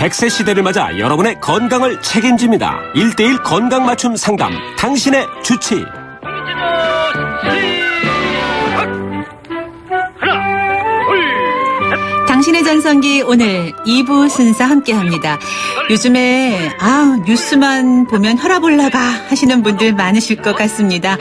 100세 시대를 맞아 여러분의 건강을 책임집니다. 1:1 건강 맞춤 상담, 당신의 주치. 당신의 전성기 오늘 2부 순서 함께합니다. 요즘에 뉴스만 보면 혈압 올라가 하시는 분들 많으실 것 같습니다.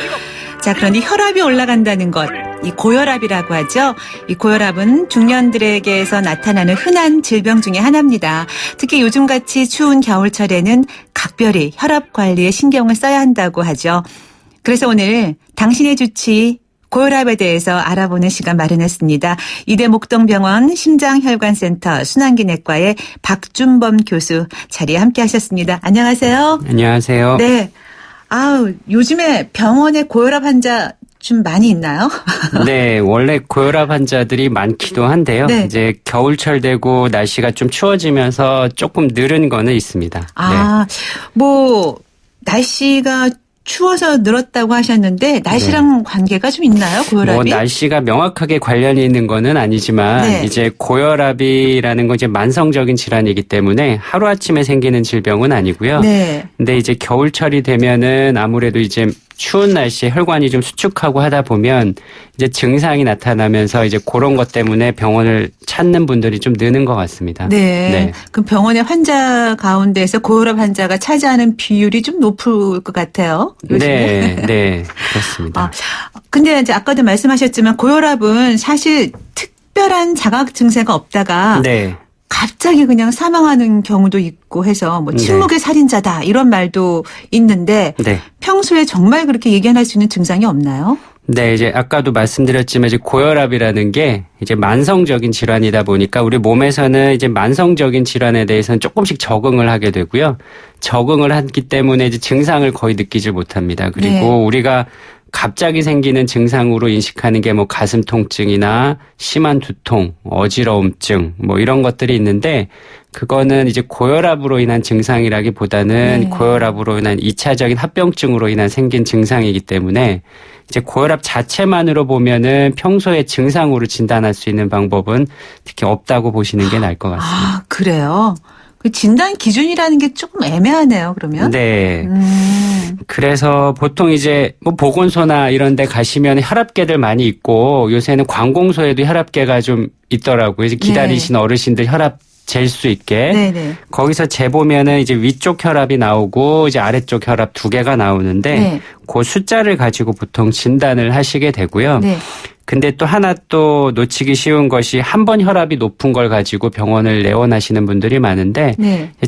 자, 그런데 혈압이 올라간다는 것, 이 고혈압이라고 하죠. 이 고혈압은 중년들에게서 나타나는 흔한 질병 중에 하나입니다. 특히 요즘같이 추운 겨울철에는 각별히 혈압 관리에 신경을 써야 한다고 하죠. 그래서 오늘 당신의 주치 고혈압에 대해서 알아보는 시간 마련했습니다. 이대목동병원 심장혈관센터 순환기내과의 박준범 교수 자리에 함께 하셨습니다. 안녕하세요. 안녕하세요. 네. 요즘에 병원에 고혈압 환자 좀 많이 있나요? 네, 원래 고혈압 환자들이 많기도 한데요. 네. 이제 겨울철 되고 날씨가 좀 추워지면서 조금 늘은 거는 있습니다. 날씨가 추워서 늘었다고 하셨는데 날씨랑 관계가 좀 있나요, 고혈압이? 날씨가 명확하게 관련이 있는 거는 아니지만 이제 고혈압이라는 건 이제 만성적인 질환이기 때문에 하루아침에 생기는 질병은 아니고요. 근데 이제 겨울철이 되면은 아무래도 이제 추운 날씨에 혈관이 좀 수축하고 하다 보면 이제 증상이 나타나면서 이제 그런 것 때문에 병원을 찾는 분들이 좀 느는 것 같습니다. 네. 그럼 병원의 환자 가운데서 고혈압 환자가 차지하는 비율이 좀 높을 것 같아요. 요즘에. 네, 그렇습니다. 근데 이제 아까도 말씀하셨지만 고혈압은 사실 특별한 자각 증세가 없다가 갑자기 그냥 사망하는 경우도 있고 해서 침묵의 살인자다 이런 말도 있는데 평소에 정말 그렇게 얘기할 수 있는 증상이 없나요? 네, 이제 아까도 말씀드렸지만 이제 고혈압이라는 게 이제 만성적인 질환이다 보니까 우리 몸에서는 이제 만성적인 질환에 대해서는 조금씩 적응을 하게 되고요. 적응을 하기 때문에 이제 증상을 거의 느끼질 못합니다. 그리고 우리가 갑자기 생기는 증상으로 인식하는 게 가슴 통증이나 심한 두통, 어지러움증 이런 것들이 있는데 그거는 이제 고혈압으로 인한 증상이라기보다는 고혈압으로 인한 2차적인 합병증으로 인한 생긴 증상이기 때문에 이제 고혈압 자체만으로 보면은 평소에 증상으로 진단할 수 있는 방법은 특히 없다고 보시는 게 나을 것 같습니다. 그래요? 그 진단 기준이라는 게 조금 애매하네요, 그러면? 네. 그래서 보통 이제 보건소나 이런 데 가시면 혈압계들 많이 있고 요새는 관공서에도 혈압계가 좀 있더라고요. 이제 기다리신 어르신들 혈압 잴 수 있게. 거기서 재보면은 이제 위쪽 혈압이 나오고 이제 아래쪽 혈압 두 개가 나오는데 그 숫자를 가지고 보통 진단을 하시게 되고요. 근데 또 하나 또 놓치기 쉬운 것이 한 번 혈압이 높은 걸 가지고 병원을 내원하시는 분들이 많은데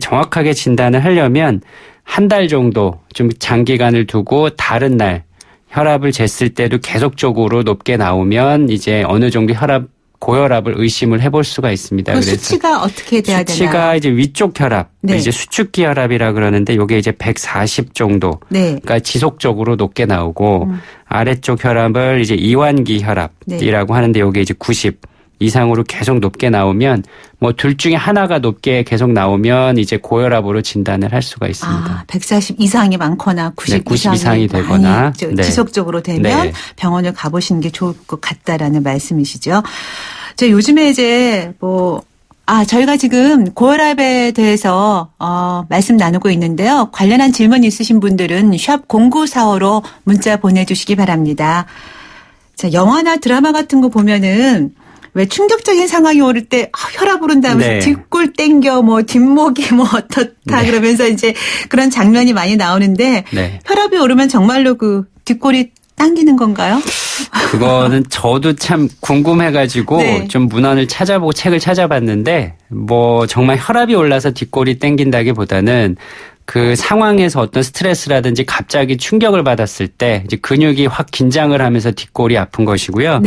정확하게 진단을 하려면 한 달 정도 좀 장기간을 두고 다른 날 혈압을 쟀을 때도 계속적으로 높게 나오면 이제 어느 정도 고혈압을 의심을 해볼 수가 있습니다. 그래서 수치가 어떻게 돼야 되나요? 수치가 이제 위쪽 혈압, 이제 수축기 혈압이라 그러는데 이게 이제 140 정도, 그러니까 지속적으로 높게 나오고 아래쪽 혈압을 이제 이완기 혈압이라고 하는데 이게 이제 90 이상으로 계속 높게 나오면 둘 중에 하나가 높게 계속 나오면 이제 고혈압으로 진단을 할 수가 있습니다. 140 이상이 많거나 90 이상이 되거나 지속적으로 되면 병원을 가보시는 게 좋을 것 같다라는 말씀이시죠. 요즘에 이제 저희가 지금 고혈압에 대해서 말씀 나누고 있는데요. 관련한 질문 있으신 분들은 샵 0945로 문자 보내주시기 바랍니다. 영화나 드라마 같은 거 보면은 왜 충격적인 상황이 오를 때 혈압 오른다면서 뒷골 땡겨 뒷목이 어떻다 그러면서 이제 그런 장면이 많이 나오는데 혈압이 오르면 정말로 그 뒷골이 당기는 건가요? 그거는 저도 참 궁금해가지고 좀 문헌을 찾아보고 책을 찾아봤는데 정말 혈압이 올라서 뒷골이 당긴다기보다는 그 상황에서 어떤 스트레스라든지 갑자기 충격을 받았을 때 이제 근육이 확 긴장을 하면서 뒷골이 아픈 것이고요.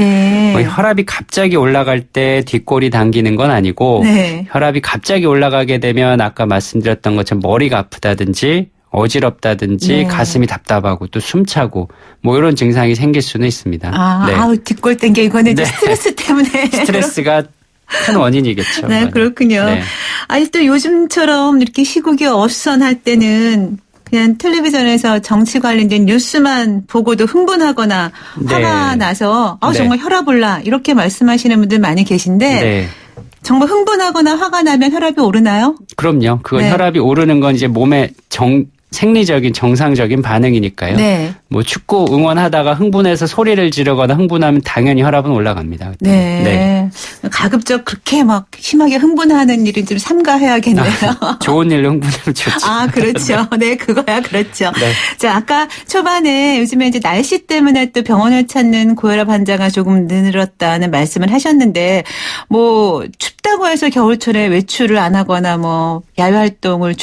혈압이 갑자기 올라갈 때 뒷골이 당기는 건 아니고 혈압이 갑자기 올라가게 되면 아까 말씀드렸던 것처럼 머리가 아프다든지 어지럽다든지 가슴이 답답하고 또 숨차고 이런 증상이 생길 수는 있습니다. 뒷골 땡겨 이거는 이제 스트레스 때문에. 스트레스가 큰 원인이겠죠. 그렇군요. 또 요즘처럼 이렇게 시국이 어수선할 때는 그냥 텔레비전에서 정치 관련된 뉴스만 보고도 흥분하거나 화가 나서 정말 혈압 올라 이렇게 말씀하시는 분들 많이 계신데 정말 흥분하거나 화가 나면 혈압이 오르나요? 그럼요. 그건 네. 혈압이 오르는 건 이제 몸의 생리적인 정상적인 반응이니까요. 네. 뭐 축구 응원하다가 흥분해서 소리를 지르거나 흥분하면 당연히 혈압은 올라갑니다. 그때. 네. 가급적 그렇게 막 심하게 흥분하는 일은 좀 삼가해야겠네요. 좋은 일로 흥분하면 좋죠. 아, 그렇죠. 네, 그거야, 그렇죠. 네. 자, 아까 초반에 요즘에 이제 날씨 때문에 또 병원을 찾는 고혈압 환자가 조금 늘었다는 말씀을 하셨는데, 뭐, 춥다고 해서 겨울철에 외출을 안 하거나 뭐, 야외 활동을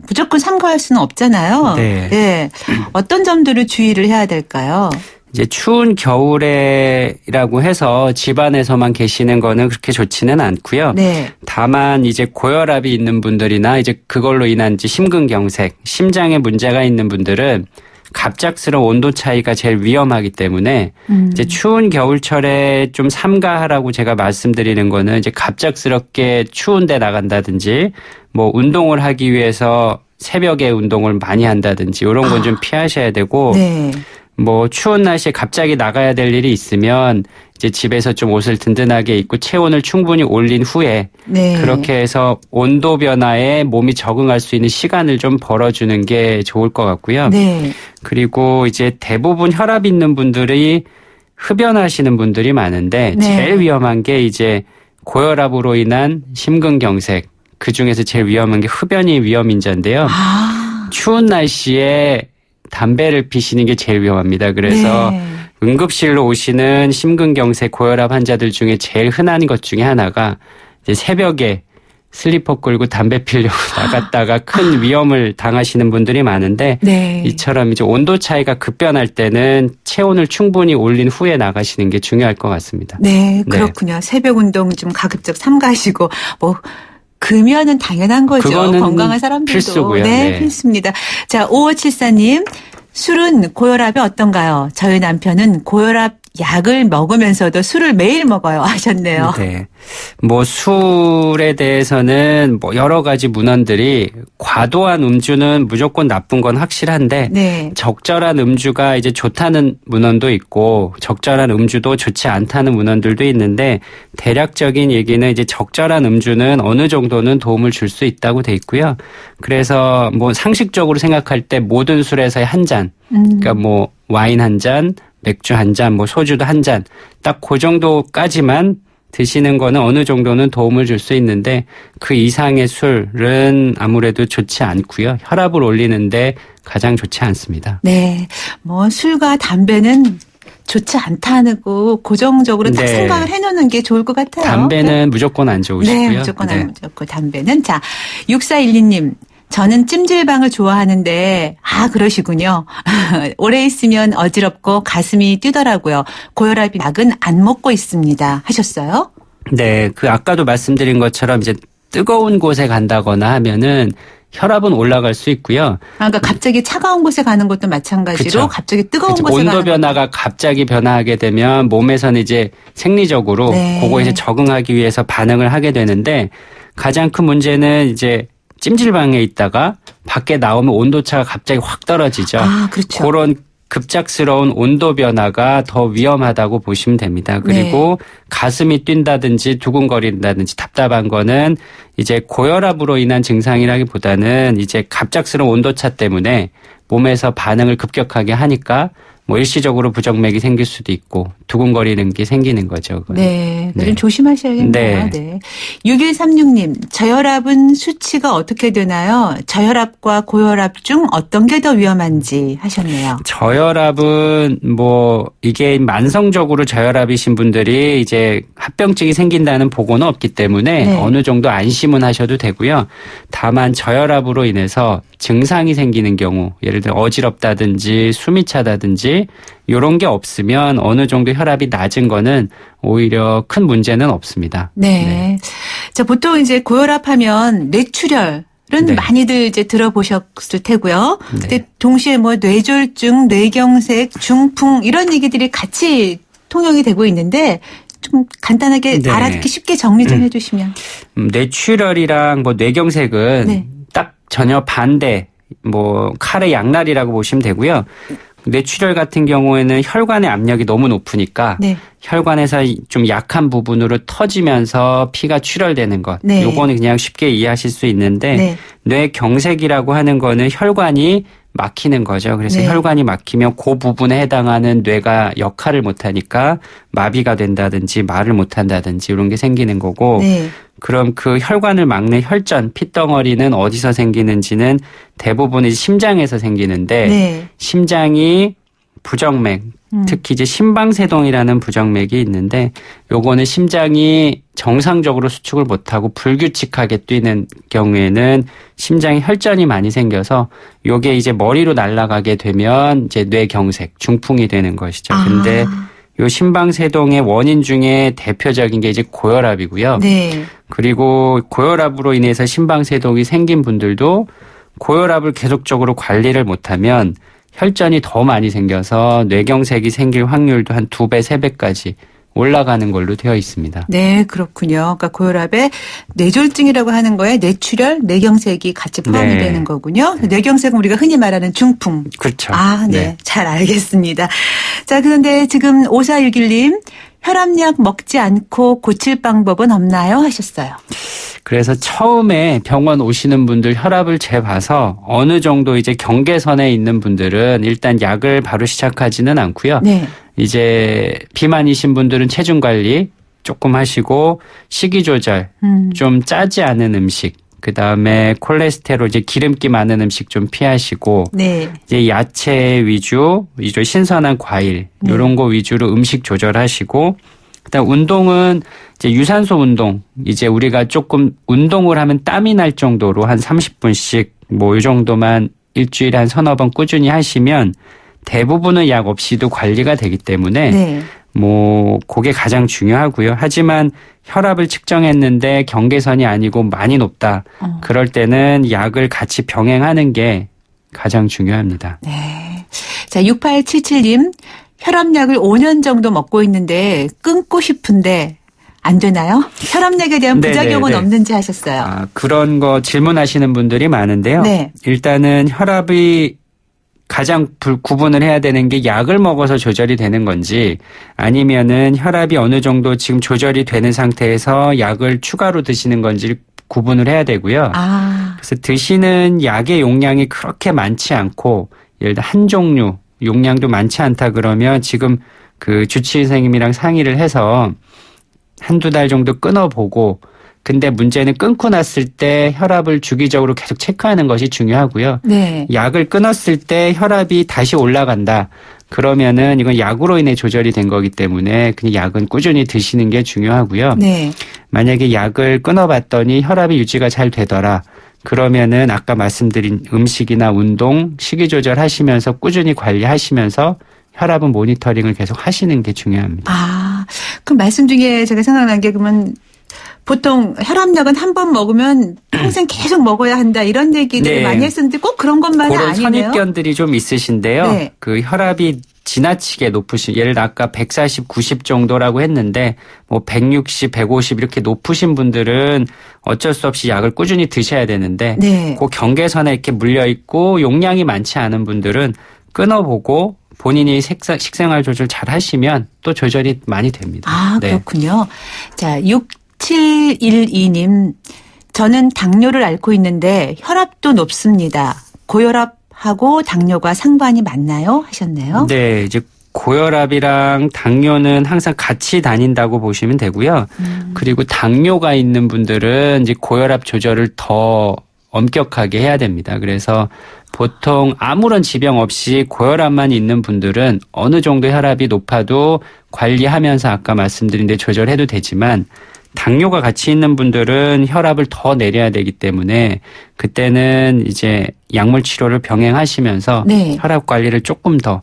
무조건 삼가할 수는 없잖아요. 네. 네. 어떤 점들을 주의를 해야 될까요? 이제 추운 겨울에라고 해서 집 안에서만 계시는 거는 그렇게 좋지는 않고요. 네. 다만 이제 고혈압이 있는 분들이나 이제 그걸로 인한 이제 심근경색, 심장에 문제가 있는 분들은 갑작스러운 온도 차이가 제일 위험하기 때문에 이제 추운 겨울철에 좀 삼가하라고 제가 말씀드리는 거는 이제 갑작스럽게 추운데 나간다든지 뭐 운동을 하기 위해서 새벽에 운동을 많이 한다든지 이런 건 좀 피하셔야 되고 네. 뭐 추운 날씨에 갑자기 나가야 될 일이 있으면 이제 집에서 좀 옷을 든든하게 입고 체온을 충분히 올린 후에 네. 그렇게 해서 온도 변화에 몸이 적응할 수 있는 시간을 좀 벌어주는 게 좋을 것 같고요. 네. 그리고 이제 대부분 혈압 있는 분들이 흡연하시는 분들이 많은데 네. 제일 위험한 게 이제 고혈압으로 인한 심근경색, 그 중에서 제일 위험한 게 흡연이 위험인자인데요. 아. 추운 날씨에 담배를 피시는 게 제일 위험합니다. 그래서 네. 응급실로 오시는 심근경색 고혈압 환자들 중에 제일 흔한 것 중에 하나가 이제 새벽에 슬리퍼 끌고 담배 피려고 나갔다가 큰 위험을 당하시는 분들이 많은데 네. 이처럼 이제 온도 차이가 급변할 때는 체온을 충분히 올린 후에 나가시는 게 중요할 것 같습니다. 네, 그렇군요. 새벽 운동 좀 가급적 삼가시고 뭐 금연은 당연한 거죠. 그거는 건강한 사람들도. 필수고요. 네, 네. 필수입니다. 자, 5574님. 술은 고혈압이 어떤가요? 저희 남편은 고혈압 약을 먹으면서도 술을 매일 먹어요 하셨네요. 네. 뭐 술에 대해서는 뭐 여러 가지 문헌들이 과도한 음주는 무조건 나쁜 건 확실한데 네. 적절한 음주가 이제 좋다는 문헌도 있고 적절한 음주도 좋지 않다는 문헌들도 있는데 대략적인 얘기는 이제 적절한 음주는 어느 정도는 도움을 줄 수 있다고 돼 있고요. 그래서 뭐 상식적으로 생각할 때 모든 술에서의 한 잔, 그러니까 뭐 와인 한 잔, 맥주 한 잔, 뭐 소주도 한 잔, 딱 그 정도까지만 드시는 거는 어느 정도는 도움을 줄 수 있는데 그 이상의 술은 아무래도 좋지 않고요. 혈압을 올리는데 가장 좋지 않습니다. 네. 뭐 술과 담배는 좋지 않다는 거 고정적으로 딱 네. 생각을 해놓는 게 좋을 것 같아요. 담배는 무조건 안 좋으시고요. 네, 무조건 안 좋고 담배는. 자, 6412님. 저는 찜질방을 좋아하는데 그러시군요. 오래 있으면 어지럽고 가슴이 뛰더라고요. 고혈압 약은 안 먹고 있습니다. 하셨어요? 네, 그 아까도 말씀드린 것처럼 이제 뜨거운 곳에 간다거나 하면은 혈압은 올라갈 수 있고요. 그러니까 갑자기 차가운 곳에 가는 것도 마찬가지로 그쵸. 갑자기 뜨거운 그쵸. 곳에 온도 가는 변화가 갑자기 변화하게 되면 몸에서는 이제 생리적으로 네. 그거에 이제 적응하기 위해서 반응을 하게 되는데 가장 큰 문제는 이제 찜질방에 있다가 밖에 나오면 온도차가 갑자기 확 떨어지죠. 그렇죠. 그런 급작스러운 온도 변화가 더 위험하다고 보시면 됩니다. 그리고 가슴이 뛴다든지 두근거린다든지 답답한 거는 이제 고혈압으로 인한 증상이라기보다는 이제 갑작스러운 온도차 때문에 몸에서 반응을 급격하게 하니까 뭐 일시적으로 부정맥이 생길 수도 있고 두근거리는 게 생기는 거죠. 그건. 네. 네. 좀 조심하셔야겠네요. 네. 네. 6136님. 저혈압은 수치가 어떻게 되나요? 저혈압과 고혈압 중 어떤 게 더 위험한지 하셨네요. 저혈압은 뭐 이게 만성적으로 저혈압이신 분들이 이제 합병증이 생긴다는 보고는 없기 때문에 네. 어느 정도 안심은 하셔도 되고요. 다만 저혈압으로 인해서 증상이 생기는 경우 예를 들어 어지럽다든지 숨이 차다든지 이런 게 없으면 어느 정도 혈압이 낮은 거는 오히려 큰 문제는 없습니다. 네. 자, 보통 이제 고혈압 하면 뇌출혈 은 네. 많이들 이제 들어보셨을 테고요. 네. 근데 동시에 뭐 뇌졸중, 뇌경색, 중풍 이런 얘기들이 같이 통용이 되고 있는데 좀 간단하게 네. 알아듣기 쉽게 정리 좀 해주시면. 뇌출혈이랑 뭐 뇌경색은 네. 딱 전혀 반대 뭐 칼의 양날이라고 보시면 되고요. 뇌출혈 같은 경우에는 혈관의 압력이 너무 높으니까 네. 혈관에서 좀 약한 부분으로 터지면서 피가 출혈되는 것. 네. 요거는 그냥 쉽게 이해하실 수 있는데 네. 뇌경색이라고 하는 거는 혈관이 막히는 거죠. 그래서 네. 혈관이 막히면 그 부분에 해당하는 뇌가 역할을 못하니까 마비가 된다든지 말을 못한다든지 이런 게 생기는 거고 네. 그럼 그 혈관을 막는 혈전, 핏덩어리는 어디서 생기는지는 대부분 이제 심장에서 생기는데 네. 심장이 부정맥, 특히 이제 심방세동이라는 부정맥이 있는데 요거는 심장이 정상적으로 수축을 못하고 불규칙하게 뛰는 경우에는 심장에 혈전이 많이 생겨서 요게 이제 머리로 날아가게 되면 이제 뇌경색, 중풍이 되는 것이죠. 근데 요 심방세동의 원인 중에 대표적인 게 이제 고혈압이고요. 네. 그리고 고혈압으로 인해서 심방세동이 생긴 분들도 고혈압을 계속적으로 관리를 못하면 혈전이 더 많이 생겨서 뇌경색이 생길 확률도 한 2배, 3배까지 올라가는 걸로 되어 있습니다. 네, 그렇군요. 그러니까 고혈압에 뇌졸중이라고 하는 거에 뇌출혈, 뇌경색이 같이 포함이 네. 되는 거군요. 뇌경색은 우리가 흔히 말하는 중풍. 그렇죠. 아, 네. 네. 잘 알겠습니다. 자, 그런데 지금 5461님, 혈압약 먹지 않고 고칠 방법은 없나요? 하셨어요. 그래서 처음에 병원 오시는 분들 혈압을 재봐서 어느 정도 이제 경계선에 있는 분들은 일단 약을 바로 시작하지는 않고요. 네. 이제 비만이신 분들은 체중 관리 조금 하시고 식이 조절, 좀 짜지 않은 음식, 그다음에 콜레스테롤 이제 기름기 많은 음식 좀 피하시고 네. 이제 야채 위주 신선한 과일 이런 거 위주로 음식 조절하시고 그다음 운동은 이제 유산소 운동 이제 우리가 조금 운동을 하면 땀이 날 정도로 한 30분씩 뭐 이 정도만 일주일에 한 서너 번 꾸준히 하시면 대부분은 약 없이도 관리가 되기 때문에 네. 뭐 그게 가장 중요하고요. 하지만 혈압을 측정했는데 경계선이 아니고 많이 높다. 그럴 때는 약을 같이 병행하는 게 가장 중요합니다. 네. 자, 6877님, 혈압약을 5년 정도 먹고 있는데 끊고 싶은데 안 되나요? 혈압약에 대한 부작용은 네네네. 없는지 하셨어요. 아, 그런 거 질문하시는 분들이 많은데요. 네. 일단은 혈압이 가장 구분을 해야 되는 게 약을 먹어서 조절이 되는 건지 아니면은 혈압이 어느 정도 지금 조절이 되는 상태에서 약을 추가로 드시는 건지 구분을 해야 되고요. 아, 그래서 드시는 약의 용량이 그렇게 많지 않고 예를 들어 한 종류 용량도 많지 않다 그러면 지금 그 주치의 선생님이랑 상의를 해서 한두 달 정도 끊어보고 근데 문제는 끊고 났을 때 혈압을 주기적으로 계속 체크하는 것이 중요하고요. 네. 약을 끊었을 때 혈압이 다시 올라간다. 그러면은 이건 약으로 인해 조절이 된 거기 때문에 그냥 약은 꾸준히 드시는 게 중요하고요. 네. 만약에 약을 끊어봤더니 혈압이 유지가 잘 되더라. 그러면은 아까 말씀드린 음식이나 운동, 식이 조절하시면서 꾸준히 관리하시면서 혈압은 모니터링을 계속 하시는 게 중요합니다. 아, 그럼 말씀 중에 제가 생각난 게 그러면 보통 혈압약은 한 번 먹으면 평생 계속 먹어야 한다 이런 얘기들을 네. 많이 했었는데 꼭 그런 것만은 그런 아니네요. 선입견들이 좀 있으신데요. 네. 그 혈압이 지나치게 높으신 예를 들어 아까 140, 90 정도라고 했는데 뭐 160, 150 이렇게 높으신 분들은 어쩔 수 없이 약을 꾸준히 드셔야 되는데 네. 그 경계선에 이렇게 물려 있고 용량이 많지 않은 분들은 끊어보고 본인이 식생활 조절 잘 하시면 또 조절이 많이 됩니다. 아, 네. 그렇군요. 자, 6712님. 저는 당뇨를 앓고 있는데 혈압도 높습니다. 고혈압하고 당뇨가 상관이 맞나요? 하셨네요. 네, 이제 고혈압이랑 당뇨는 항상 같이 다닌다고 보시면 되고요. 그리고 당뇨가 있는 분들은 이제 고혈압 조절을 더 엄격하게 해야 됩니다. 그래서 보통 아무런 지병 없이 고혈압만 있는 분들은 어느 정도 혈압이 높아도 관리하면서 아까 말씀드린 데 조절해도 되지만 당뇨가 같이 있는 분들은 혈압을 더 내려야 되기 때문에 그때는 이제 약물 치료를 병행하시면서 네. 혈압 관리를 조금 더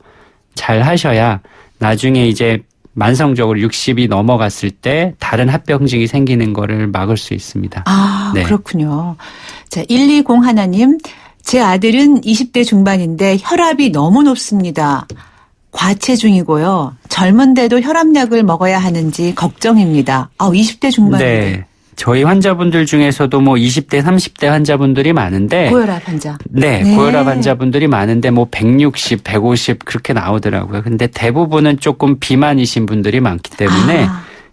잘 하셔야 나중에 이제 만성적으로 60이 넘어갔을 때 다른 합병증이 생기는 거를 막을 수 있습니다. 아, 네. 그렇군요. 자, 1201님. 제 아들은 20대 중반인데 혈압이 너무 높습니다. 과체중이고요. 젊은데도 혈압약을 먹어야 하는지 걱정입니다. 20대 중반인데. 네. 저희 환자분들 중에서도 뭐 20대, 30대 환자분들이 많은데 고혈압 환자. 네, 네. 고혈압 환자분들이 많은데 뭐 160, 150 그렇게 나오더라고요. 근데 대부분은 조금 비만이신 분들이 많기 때문에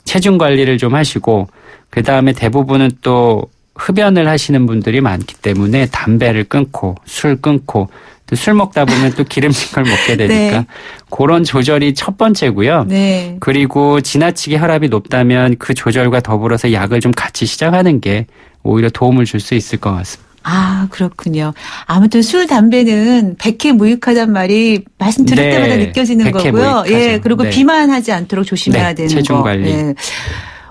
체중 관리를 좀 하시고 그다음에 대부분은 또 흡연을 하시는 분들이 많기 때문에 담배를 끊고 술 끊고 또 술 먹다 보면 또 기름진 걸 먹게 되니까 네. 그런 조절이 첫 번째고요. 네. 그리고 지나치게 혈압이 높다면 그 조절과 더불어서 약을 좀 같이 시작하는 게 오히려 도움을 줄 수 있을 것 같습니다. 아, 그렇군요. 아무튼 술, 담배는 백해무익하단 말이 말씀 들을 네, 때마다 느껴지는 거고요. 백해무익하죠. 예, 그리고 네. 비만하지 않도록 조심해야 네, 되는 체중 거. 관리. 예.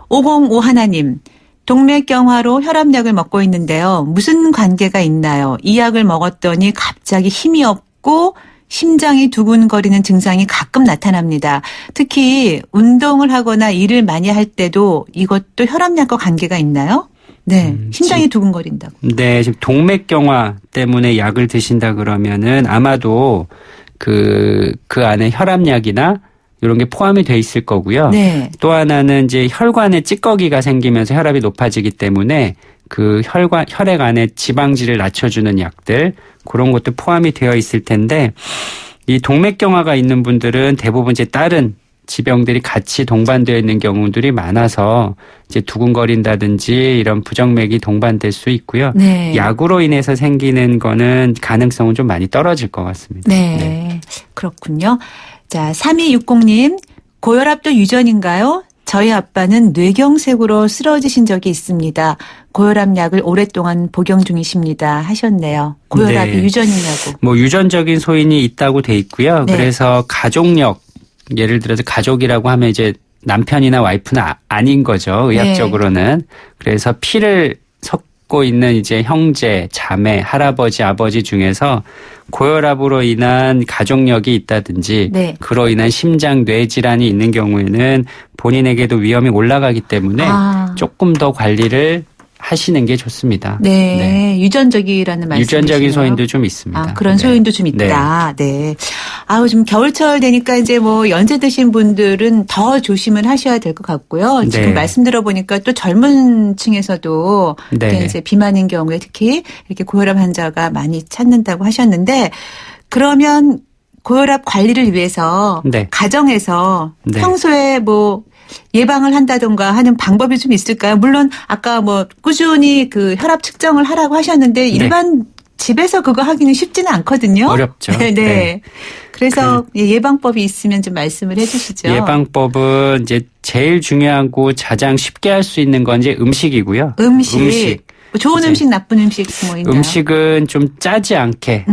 505 하나님. 동맥경화로 혈압약을 먹고 있는데요. 무슨 관계가 있나요? 이 약을 먹었더니 갑자기 힘이 없고 심장이 두근거리는 증상이 가끔 나타납니다. 특히 운동을 하거나 일을 많이 할 때도 이것도 혈압약과 관계가 있나요? 네, 심장이 두근거린다고. 네, 지금 동맥경화 때문에 약을 드신다 그러면은 아마도 그 안에 혈압약이나 이런 게 포함이 돼 있을 거고요. 네. 또 하나는 이제 혈관에 찌꺼기가 생기면서 혈압이 높아지기 때문에 그 혈액 안에 지방질을 낮춰주는 약들 그런 것도 포함이 되어 있을 텐데 이 동맥경화가 있는 분들은 대부분 이제 다른 지병들이 같이 동반되어 있는 경우들이 많아서 이제 두근거린다든지 이런 부정맥이 동반될 수 있고요. 네. 약으로 인해서 생기는 거는 가능성은 좀 많이 떨어질 것 같습니다. 네. 그렇군요. 자, 3260님, 고혈압도 유전인가요? 저희 아빠는 뇌경색으로 쓰러지신 적이 있습니다. 고혈압 약을 오랫동안 복용 중이십니다. 하셨네요. 고혈압이 네. 유전이냐고. 뭐 유전적인 소인이 있다고 돼 있고요. 네. 그래서 가족력, 예를 들어서 가족이라고 하면 이제 남편이나 와이프는 아닌 거죠. 의학적으로는. 그래서 피를 섞고 있는 이제 형제, 자매, 할아버지, 아버지 중에서 고혈압으로 인한 가족력이 있다든지 네. 그로 인한 심장 뇌 질환이 있는 경우에는 본인에게도 위험이 올라가기 때문에 조금 더 관리를 하시는 게 좋습니다. 네. 유전적이라는 말씀이시네요. 유전적인 소인도 좀 있습니다. 아, 그런 소인도 좀 있다. 네. 아우, 지금 겨울철 되니까 이제 뭐 연세 드신 분들은 더 조심을 하셔야 될 것 같고요. 지금 네. 말씀 들어보니까 또 젊은 층에서도 네. 이제 비만인 경우에 특히 이렇게 고혈압 환자가 많이 찾는다고 하셨는데 그러면 고혈압 관리를 위해서 네. 가정에서 네. 평소에 뭐 예방을 한다던가 하는 방법이 좀 있을까요? 물론 아까 뭐 꾸준히 그 혈압 측정을 하라고 하셨는데 일반 집에서 그거 하기는 쉽지는 않거든요. 어렵죠. 네. 네. 그래서 예방법이 있으면 좀 말씀을 해 주시죠. 예방법은 이제 제일 중요하고 가장 쉽게 할 수 있는 건 이제 음식이고요. 음식. 좋은 이제 음식, 나쁜 음식 뭐 있나요? 음식은 좀 짜지 않게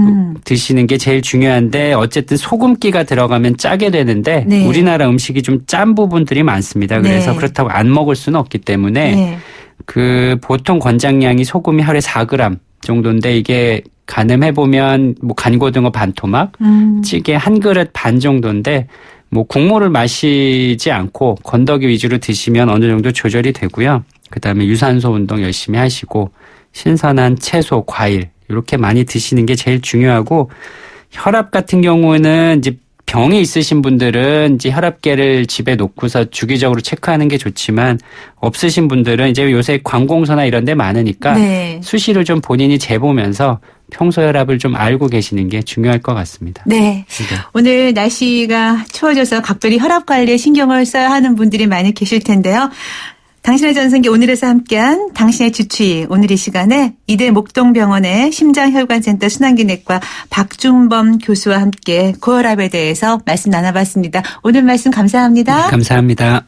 드시는 게 제일 중요한데 어쨌든 소금기가 들어가면 짜게 되는데 네. 우리나라 음식이 좀 짠 부분들이 많습니다. 그래서 네. 그렇다고 안 먹을 수는 없기 때문에 네. 그 보통 권장량이 소금이 하루에 4g 정도인데 이게 가늠해 보면 뭐 간고등어 반 토막, 찌개 한 그릇 반 정도인데 뭐 국물을 마시지 않고 건더기 위주로 드시면 어느 정도 조절이 되고요. 그다음에 유산소 운동 열심히 하시고 신선한 채소, 과일 이렇게 많이 드시는 게 제일 중요하고 혈압 같은 경우는 이제 병이 있으신 분들은 이제 혈압계를 집에 놓고서 주기적으로 체크하는 게 좋지만 없으신 분들은 이제 요새 관공서나 이런 데 많으니까 네. 수시로 좀 본인이 재보면서 평소 혈압을 좀 알고 계시는 게 중요할 것 같습니다. 네. 오늘 날씨가 추워져서 각별히 혈압 관리에 신경을 써야 하는 분들이 많이 계실 텐데요. 당신의 전성기 오늘에서 함께한 당신의 주치의 오늘 이 시간에 이대 목동병원의 심장혈관센터 순환기내과 박준범 교수와 함께 고혈압에 대해서 말씀 나눠봤습니다. 오늘 말씀 감사합니다. 감사합니다.